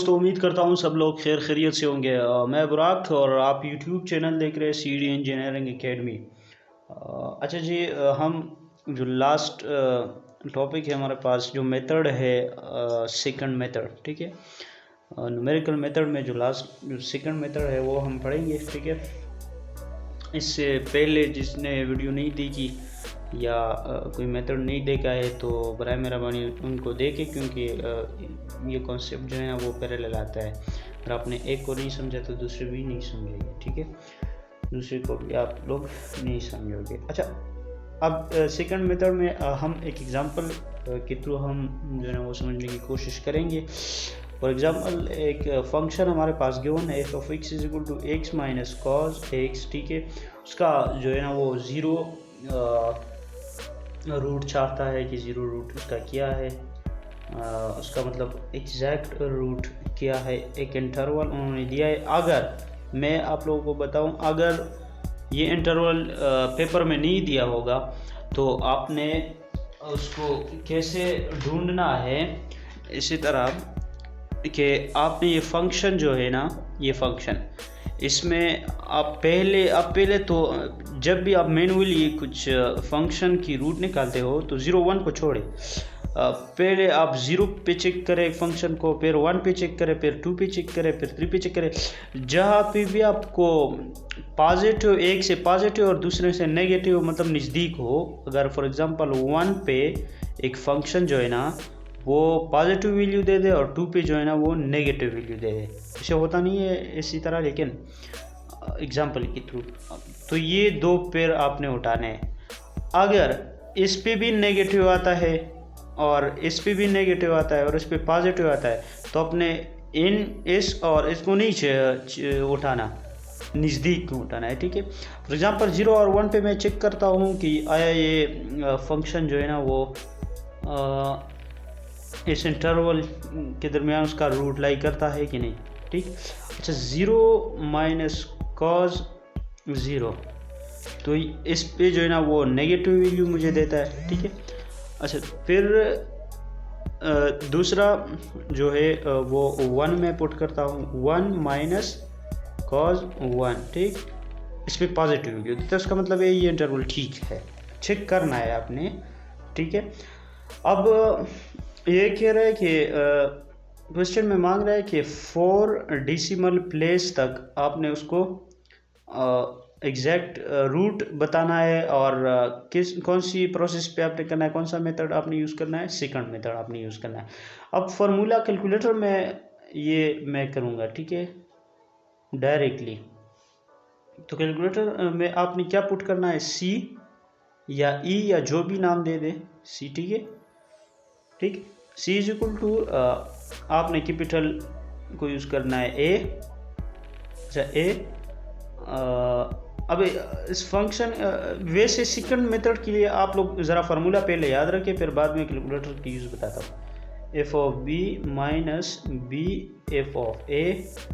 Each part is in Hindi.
दोस्तों, उम्मीद करता हूँ सब लोग खैर खैरियत से होंगे। मैं बुराक और आप यूट्यूब चैनल देख रहे हैं सीडी इंजीनियरिंग एकेडमी। अच्छा जी, हम जो लास्ट टॉपिक है हमारे पास, जो मेथड है सेकंड मेथड, ठीक है। न्यूमेरिकल मेथड में जो सेकंड मेथड है वो हम पढ़ेंगे, ठीक है। इससे पहले जिसने वीडियो नहीं देखी या कोई मेथड नहीं देखा है तो बराए मेहरबानी उनको देखें, क्योंकि ये कॉन्सेप्ट जो है ना वो पैरेलल आता है। अगर आपने एक को नहीं समझा तो दूसरे भी नहीं समझेंगे, ठीक है। दूसरे को भी आप लोग नहीं समझोगे। अच्छा, अब सेकंड मेथड में हम एक एग्जांपल के थ्रू हम जो है ना वो समझने की कोशिश करेंगे। फॉर एग्जांपल, एक फंक्शन हमारे पास गिवन है f of x is equal to x minus cos x, ठीक है। उसका जो है ना वो ज़ीरो रूट चाहता है कि ज़ीरो रूट उसका क्या है, उसका मतलब एग्जैक्ट रूट क्या है। एक इंटरवल उन्होंने दिया है। अगर मैं आप लोगों को बताऊं, अगर ये इंटरवल पेपर में नहीं दिया होगा तो आपने उसको कैसे ढूंढना है, इसी तरह कि आपने ये फंक्शन जो है ना, ये फंक्शन, इसमें आप पहले तो जब भी आप मैनुअली कुछ फंक्शन की रूट निकालते हो तो 0 1 को छोड़े, पहले आप 0 पे चेक करें फंक्शन को, फिर 1 पे चेक करें, फिर 2 पे चेक करें, फिर 3 पे चेक करें। जहाँ पे भी आपको पॉजिटिव, एक से पॉजिटिव और दूसरे से नेगेटिव मतलब नज़दीक हो, अगर फॉर एग्जांपल 1 पे एक फंक्शन जो है ना वो पॉजिटिव वैल्यू दे दे और 2 पे जो है ना वो नेगेटिव वैल्यू दे दे, इसे होता नहीं है इसी तरह, लेकिन एग्जांपल के थ्रू। तो ये दो पेयर आपने उठाने हैं। अगर इस पे भी नेगेटिव आता है और इस पे भी नेगेटिव आता है और इस पे पॉजिटिव आता है, तो अपने इस और इसको नहीं उठाना, नज़दीक को उठाना है, ठीक है। फॉर एग्जांपल 0 और 1 पे मैं चेक करता हूँ कि आया ये फंक्शन जो है ना वो इस इंटरवल के दरमियान उसका रूट लाई करता है कि नहीं, ठीक। अच्छा, 0 माइनस कॉज 0, तो इस पे जो है ना वो नेगेटिव वैल्यू मुझे देता है, ठीक है। अच्छा, फिर दूसरा जो है वो 1 में पुट करता हूँ, 1 माइनस कॉज 1, ठीक। इस पर पॉजिटिव वैल्यू देता है, उसका मतलब है ये इंटरवल ठीक है, चेक करना है आपने, ठीक है। अब ये कह रहा है कि क्वेश्चन में मांग रहा है कि 4 डेसिमल प्लेस तक आपने उसको एग्जैक्ट रूट बताना है, और कौन सी प्रोसेस पे आपने करना है, कौन सा मेथड आपने यूज़ करना है, सेकंड मेथड आपने यूज़ करना है। अब फार्मूला कैलकुलेटर में ये मैं करूँगा, ठीक है, डायरेक्टली। तो कैलकुलेटर में आपने क्या पुट करना है, सी या ई या जो भी नाम दे दे, सी, ठीक है, ठीक। सी इज इक्वल टू आपने कैपिटल को यूज़ करना है ए। अच्छा, ए अब इस फंक्शन वैसे सेकंड मेथड के लिए आप लोग ज़रा फार्मूला पहले याद रखें, फिर बाद में कैलकुलेटर की यूज़ बताता हूँ। F of B minus B F of A,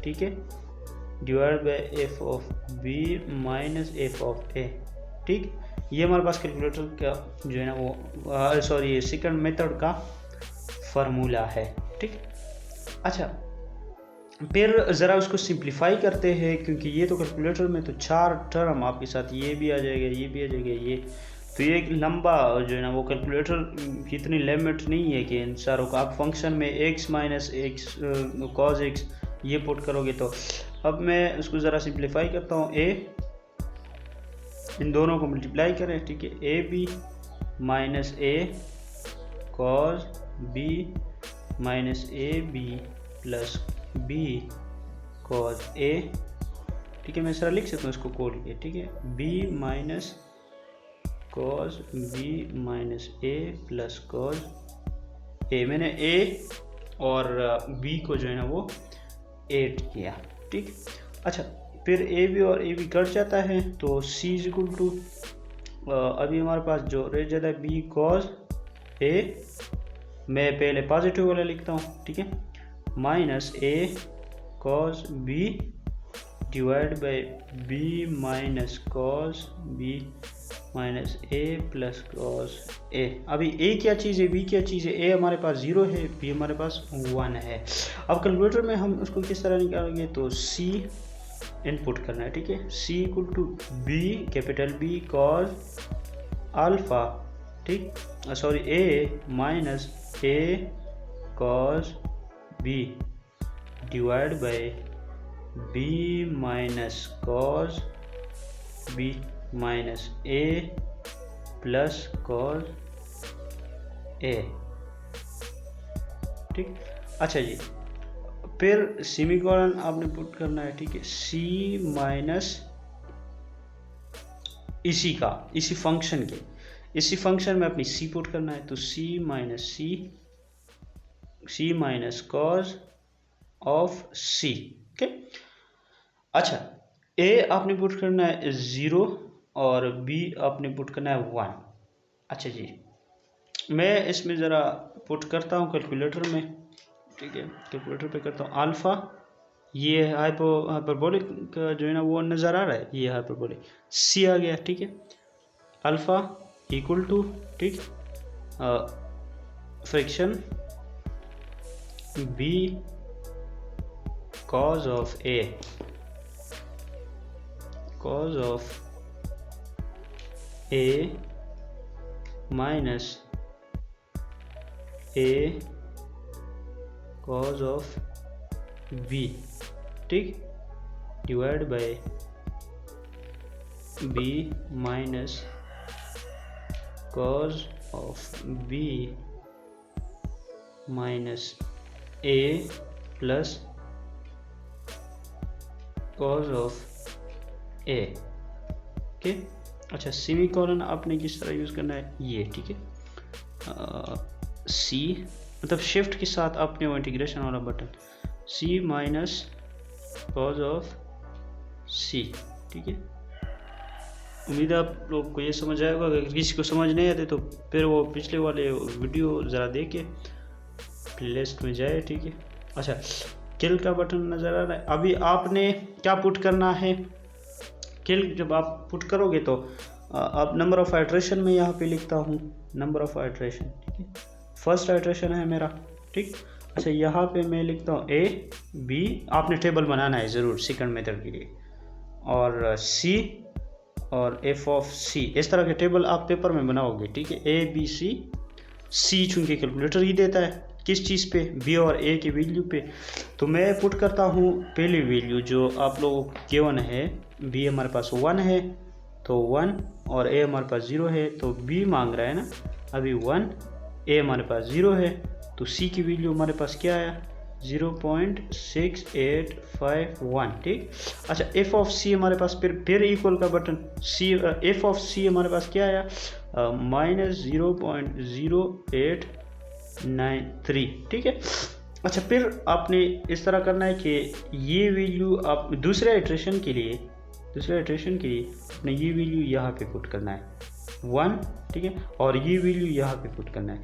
ठीक है, divide by F of B minus F of A, ठीक। ये हमारे पास कैलकुलेटर का जो है ना वो सॉरी सेकंड मेथड का फार्मूला है, ठीक। अच्छा, फिर ज़रा उसको सिंप्लीफाई करते हैं, क्योंकि ये तो कैलकुलेटर में तो 4 टर्म आपके साथ ये भी आ जाएगा, ये भी आ जाएगा, ये तो ये एक लंबा जो है ना वो कैलकुलेटर की इतनी लिमिट नहीं है कि इन सारों का आप फंक्शन में x minus x cos x ये पुट करोगे। तो अब मैं उसको ज़रा सिंप्लीफाई करता हूँ, a इन दोनों को मल्टीप्लाई करें, ठीक है, A B minus A cos B minus A B plus B cos A, ठीक है। मैं सर लिख सकता हूँ इसको खोल के, ठीक है, B minus cos B minus A plus cos A. मैंने ए और बी को जो है ना वो ऐड किया, ठीक। अच्छा, फिर ए बी और ए बी कट जाता है, तो सी इज इक्वल टू अभी हमारे पास जो रह जाता है बी कॉज ए, मैं पहले पॉजिटिव वाला लिखता हूँ, ठीक है, minus A cos B divide by B minus cos B minus A plus cos A. अभी ए क्या चीज़ है, बी क्या चीज़ है, ए हमारे पास 0 है, बी हमारे पास 1 है। अब कैलकुलेटर में हम उसको किस तरह निकालेंगे, तो सी इनपुट करना है, ठीक है। C equal to B, capital B cos alpha, ठीक, sorry A minus A cos B divide by B minus cos B minus A plus cos A, ठीक। अच्छा जी, फिर सेमीकोलन आपने पुट करना है, ठीक है। सी माइनस इसी फंक्शन में अपनी सी पुट करना है, तो C minus cos of C, okay. अच्छा, ए आपने पुट करना है 0 और बी आपने पुट करना है 1। अच्छा जी, मैं इसमें ज़रा पुट करता हूँ कैलकुलेटर में, ठीक है। कैलकुलेटर पे करता हूँ अल्फ़ा, ये हाइपरबोलिक जो है ना वो नज़र आ रहा है, ये हाइपरबोलिक सी आ गया, ठीक है। अल्फ़ा इक्वल टू, ठीक, fraction b cos of a minus a cos of b, ठीक, divide by b minus cos of b minus a plus cos of a, okay. अच्छा, सेमीकोलन आपने किस तरह यूज़ करना है, ये, ठीक है। सी मतलब शिफ्ट के साथ आपने वो इंटीग्रेशन वाला button, C minus cos of C, ठीक है। उम्मीद है आप लोग को ये समझ आएगा। अगर किसी को समझ नहीं आते तो फिर वो पिछले वाले वीडियो ज़रा देखे, प्लेलिस्ट में जाए, ठीक है। अच्छा, किल का बटन नज़र आ रहा है। अभी आपने क्या पुट करना है, किल जब आप पुट करोगे तो आप नंबर ऑफ आइट्रेशन में यहाँ पे लिखता हूँ, नंबर ऑफ आइट्रेशन, ठीक है। फर्स्ट आइट्रेशन है मेरा, ठीक। अच्छा, यहाँ पे मैं लिखता हूँ ए बी, आपने टेबल बनाना है ज़रूर सेकंड मेथड के लिए, और सी और एफ ऑफ सी, इस तरह के टेबल आप पेपर में बनाओगे, ठीक है। ए बी सी चूँकि कैलकुलेटर ही देता है किस चीज़ पे, बी और ए की वैल्यू पे, तो मैं पुट करता हूँ पहली वैल्यू जो आप लोगों को गिवन है। बी हमारे पास 1 है तो 1, और ए हमारे पास 0 है तो बी मांग रहा है ना, अभी 1, ए हमारे पास 0 है तो सी की वैल्यू हमारे पास क्या आया, 0.6851, ठीक। अच्छा, एफ ऑफ सी हमारे पास फिर इक्वल का बटन, सी एफ ऑफ सी हमारे पास क्या आया, माइनस 0.0893, ठीक है। अच्छा, फिर आपने इस तरह करना है कि ये वैल्यू आप दूसरे इटरेशन के लिए आपने ये वैल्यू यहाँ पे पुट करना है 1, ठीक है, और ये वैल्यू यहाँ पे पुट करना है।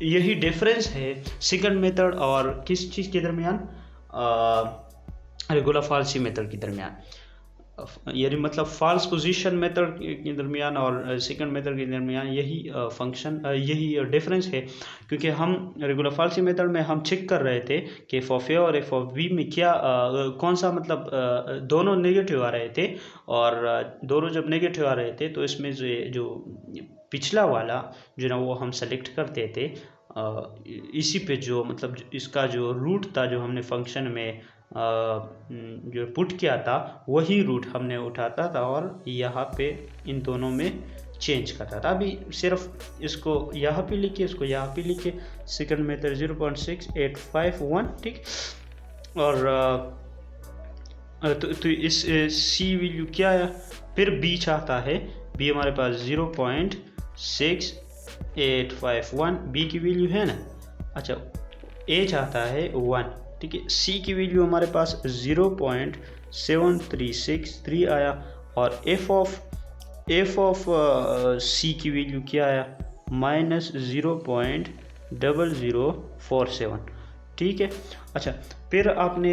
यही डिफरेंस है सेकंड मेथड और किस चीज़ के दरमियान, रेगुलर फॉल्सी मेथड के दरमियान, यानी मतलब फॉल्स पोजीशन मेथड के दरमियान और सेकंड मेथड के दरमियान यही यही डिफरेंस है। क्योंकि हम रेगुलर फॉल्सी मेथड में हम चेक कर रहे थे कि एफ ऑफ ए और एफ ऑफ बी में क्या कौन सा मतलब दोनों नेगेटिव आ रहे थे, और दोनों जब नेगेटिव आ रहे थे तो इसमें जो पिछला वाला जो ना वो हम सेलेक्ट करते थे, इसी पे जो मतलब इसका जो रूट था जो हमने फंक्शन में जो पुट किया था वही रूट हमने उठाता था और यहाँ पे इन दोनों में चेंज करता था। अभी सिर्फ इसको यहाँ पे लिखिए, इसको यहाँ पे लिखिए, सेकंड मेथड 0.6851, ठीक। और तो इस सी वैल्यू क्या आया, फिर बी चाहता है, बी हमारे पास 0.6851 बी की वैल्यू है ना। अच्छा, ए चाहता है 1, ठीक है। सी की वैल्यू हमारे पास 0.7363 आया, और एफ ऑफ सी की वैल्यू क्या आया, माइनस 0.0047, ठीक है। अच्छा, फिर आपने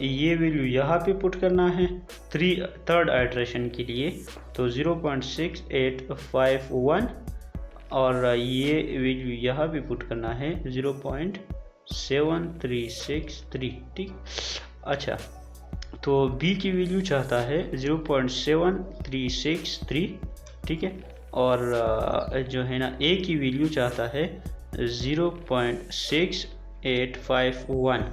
ये वैल्यू यहाँ पे पुट करना है थर्ड आइट्रेशन के लिए, तो 0.6851 और ये वैल्यू यहाँ पे पुट करना है 0.7363, ठीक। अच्छा, तो बी की वैल्यू चाहता है 0.7363, ठीक है, और जो है ना ए की वैल्यू चाहता है 0.6851।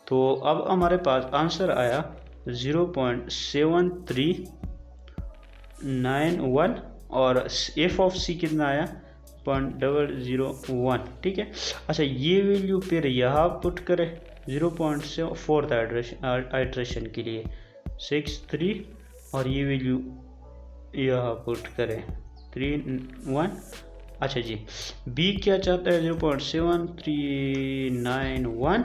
तो अब हमारे पास आंसर आया 0.7391 और एफ ऑफ सी कितना आया 0.001, ठीक है। अच्छा, ये वैल्यू फिर यहाँ पुट करें 0.4 आइट्रेशन के लिए 63 और ये वैल्यू यहाँ पुट करें 31। अच्छा जी, बी क्या चाहता है 0.7391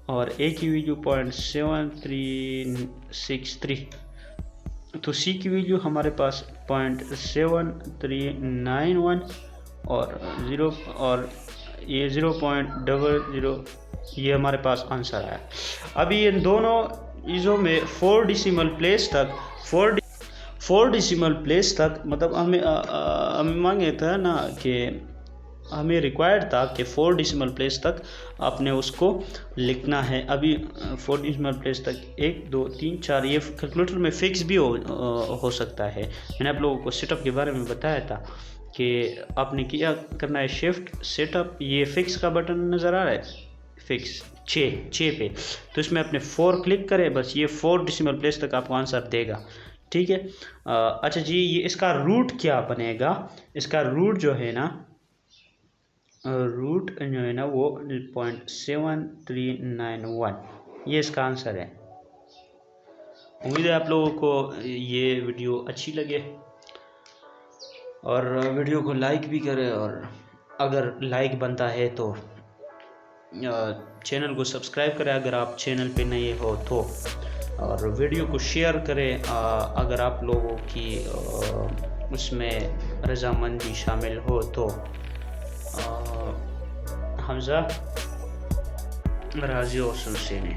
और ए की वैल्यू 0.7363। तो सी की वैल्यू हमारे पास 0.7391 और 0 और ये 0.00, ये हमारे पास आंसर आया। अभी इन दोनों चीज़ों में 4 डेसिमल प्लेस तक मतलब हमें मांगे था ना कि हमें रिक्वायर्ड था कि 4 डेसिमल प्लेस तक आपने उसको लिखना है। अभी 4 डेसिमल प्लेस तक 1 2 3 4 ये कैलकुलेटर में फिक्स भी हो सकता है। मैंने आप लोगों को सेटअप के बारे में बताया था कि आपने क्या करना है, शिफ्ट सेटअप, ये फिक्स का बटन नज़र आ रहा है, फिक्स 6 पे, तो इसमें अपने 4 क्लिक करें, बस ये 4 डेसिमल प्लेस तक आपको आंसर देगा, ठीक है। अच्छा जी, ये इसका रूट क्या बनेगा, इसका रूट जो है ना वो 0.7391, ये इसका आंसर है। उम्मीद है आप लोगों को ये वीडियो अच्छी लगे और वीडियो को लाइक भी करें, और अगर लाइक बनता है तो चैनल को सब्सक्राइब करें अगर आप चैनल पे नए हो तो, और वीडियो को शेयर करें अगर आप लोगों की उसमें रजामंदी शामिल हो तो। हमजा राजी और सुनसेने।